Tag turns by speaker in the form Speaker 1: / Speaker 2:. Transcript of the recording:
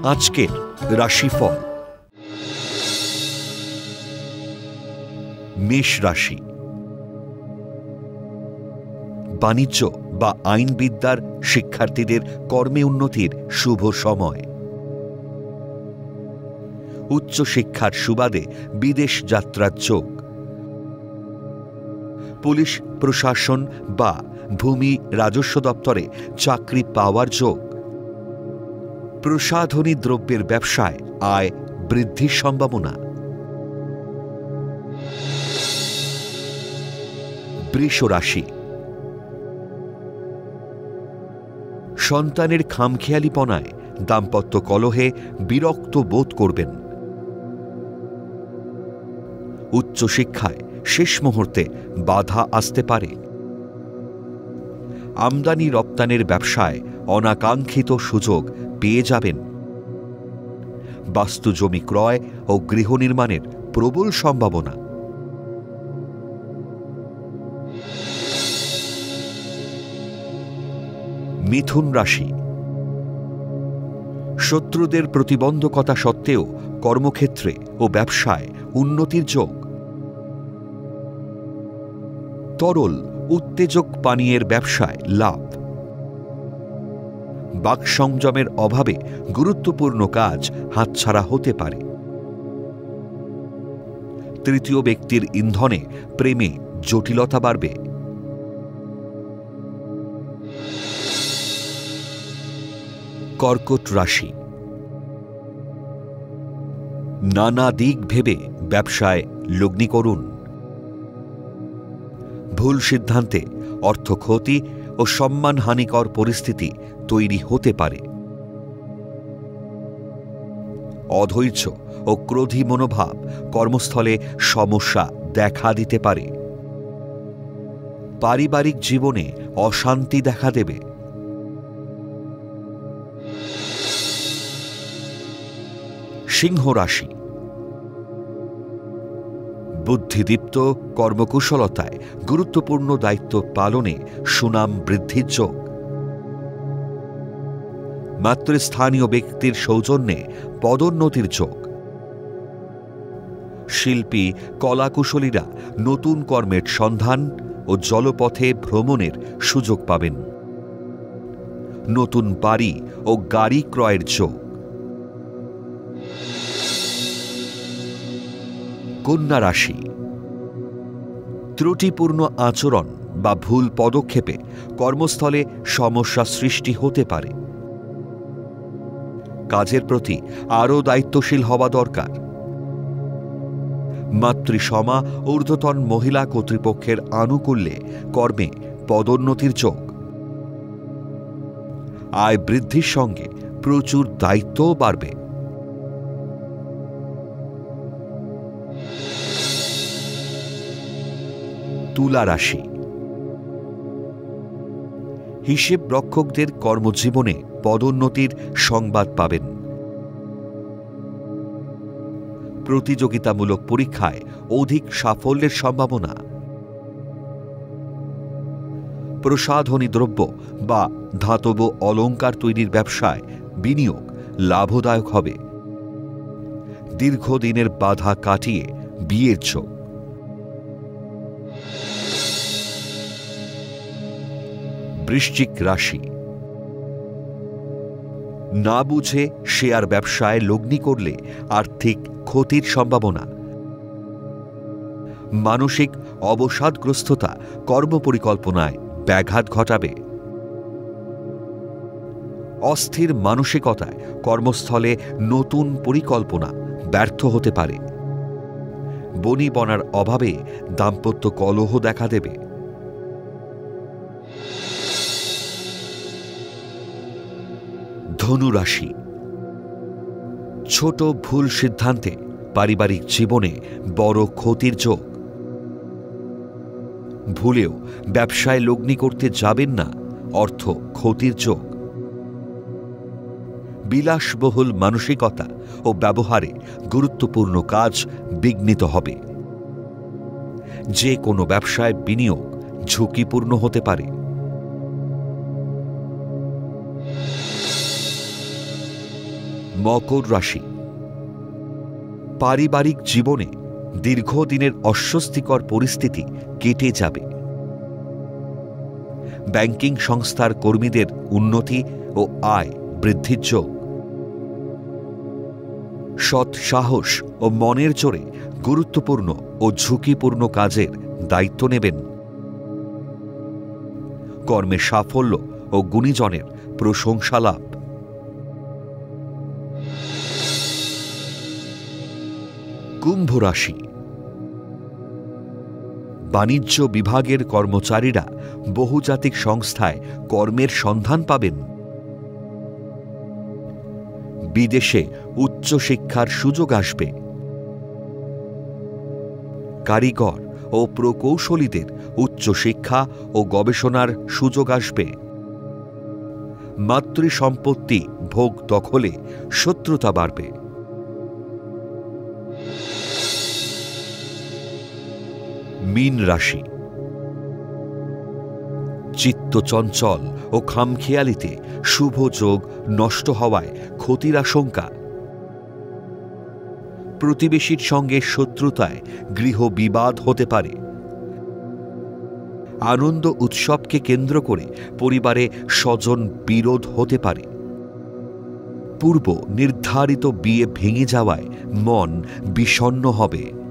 Speaker 1: আজকের রাশিফল। মেষ রাশি। বাণিজ্য বা আইনবিদ্যার শিক্ষার্থীদের কর্মে উন্নতির শুভ সময়। উচ্চশিক্ষার সুবাদে বিদেশ যাত্রার যোগ। পুলিশ প্রশাসন বা ভূমি রাজস্ব দপ্তরে চাকরি পাওয়ার যোগ। প্রসাধনী দ্রব্যের ব্যবসায় আয় বৃদ্ধির সম্ভাবনা। বৃষ রাশি। সন্তানের খামখেয়ালিপনায় দাম্পত্য কলহে বিরক্ত বোধ করবেন। উচ্চশিক্ষায় শেষ মুহূর্তে বাধা আসতে পারে। আমদানি রপ্তানির ব্যবসায় অনাকাঙ্ক্ষিত সুযোগ পেয়ে যাবেন। বাস্তু জমি ক্রয় ও গৃহ নির্মাণের প্রবল সম্ভাবনা। মিথুন রাশি। শত্রুদের প্রতিবন্ধকতা সত্ত্বেও কর্মক্ষেত্রে ও ব্যবসায় উন্নতির যোগ। তরল উত্তেজক পানীয়ের ব্যবসায় লাভ। বাকসংযমের অভাবে গুরুত্বপূর্ণ কাজ হাতছাড়া হতে পারে। তৃতীয় ব্যক্তির ইন্ধনে প্রেমে জটিলতা বাড়বে। কর্কট রাশি। নানা দিক ভেবে ব্যবসায় লগ্নি করুন। ভুল সিদ্ধান্তে অর্থ ক্ষতি ও সম্মানহানিকর পরিস্থিতি তৈরি হতে পারে। অধৈর্য ও ক্রোধী মনোভাব কর্মস্থলে সমস্যা দেখা দিতে পারে। পারিবারিক জীবনে অশান্তি দেখা দেবে। সিংহ রাশি। বুদ্ধিদীপ্ত কর্মকুশলতায় গুরুত্বপূর্ণ দায়িত্ব পালনে সুনাম বৃদ্ধির যোগ। মাতৃস্থানীয় ব্যক্তির সৌজন্যে পদোন্নতির যোগ। শিল্পী কলাকুশলীরা নতুন কর্মের সন্ধান ও জলপথে ভ্রমণের সুযোগ পাবেন। নতুন বাড়ি ও গাড়ি ক্রয়ের যোগ। কন্যা রাশি। ত্রুটিপূর্ণ আচরণ বা ভুল পদক্ষেপে কর্মস্থলে সমস্যা সৃষ্টি হতে পারে। কাজের প্রতি আরও দায়িত্বশীল হওয়া দরকার। মাতৃসমা ঊর্ধ্বতন মহিলা কর্তৃপক্ষের আনুকূল্যে কর্মে পদোন্নতির যোগ। আয় বৃদ্ধির সঙ্গে প্রচুর দায়িত্বও বাড়বে। তুলা রাশি। হিসেব রক্ষকদের কর্মজীবনে পদোন্নতির সংবাদ পাবেন। প্রতিযোগিতামূলক পরীক্ষায় অধিক সাফল্যের সম্ভাবনা। প্রসাধনী দ্রব্য বা ধাতব অলংকার তৈরির ব্যবসায় বিনিয়োগ লাভদায়ক হবে। দীর্ঘদিনের বাধা কাটিয়ে বিয়ের যোগ। বৃশ্চিক রাশি। না বুঝে শেয়ার ব্যবসায় লগ্নি করলে আর্থিক ক্ষতির সম্ভাবনা। মানসিক অবসাদগ্রস্ততা কর্মপরিকল্পনায় ব্যাঘাত ঘটাবে। অস্থির মানসিকতায় কর্মস্থলে নতুন পরিকল্পনা ব্যর্থ হতে পারে। বনিবনার অভাবে দাম্পত্য কলহ দেখা দেবে। ধনু রাশি। ছোট ভুল সিদ্ধান্তে পারিবারিক জীবনে বড় ক্ষতির যোগ। ভুলেও ব্যবসায় লগ্নি করতে যাবেন না, অর্থ ক্ষতির যোগ। বিলাসবহুল মানসিকতা ও ব্যবহারে গুরুত্বপূর্ণ কাজ বিঘ্নিত হবে। যে কোনো ব্যবসায় বিনিয়োগ ঝুঁকিপূর্ণ হতে পারে। মকর রাশি। পারিবারিক জীবনে দীর্ঘদিনের অস্বস্তিকর পরিস্থিতি কেটে যাবে। ব্যাংকিং সংস্থার কর্মীদের উন্নতি ও আয় বৃদ্ধির যোগ। সৎ সাহস ও মনের জোরে গুরুত্বপূর্ণ ও ঝুঁকিপূর্ণ কাজের দায়িত্ব নেবেন। কর্মে সাফল্য ও গুণীজনের প্রশংসা লাভ। কুম্ভ রাশি। বাণিজ্য বিভাগের কর্মচারীরা বহুজাতিক সংস্থায় কর্মের সন্ধান পাবেন। বিদেশে উচ্চশিক্ষার সুযোগ আসবে। কারিগর ও প্রকৌশলীদের উচ্চশিক্ষা ও গবেষণার সুযোগ আসবে। মাতৃসম্পত্তি ভোগ দখলে শত্রুতা বাড়বে। মীন রাশি। চিত্ত চঞ্চল ও খামখেয়ালিতে শুভ যোগ নষ্ট হওয়ায় ক্ষতির আশঙ্কা। প্রতিবেশীর সঙ্গে শত্রুতায় গৃহ বিবাদ হতে পারে। আনন্দ উৎসবকে কেন্দ্র করে পরিবারে স্বজন বিরোধ হতে পারে। পূর্ব নির্ধারিত বিয়ে ভেঙে যাওয়ায় মন বিষণ্ণ হবে।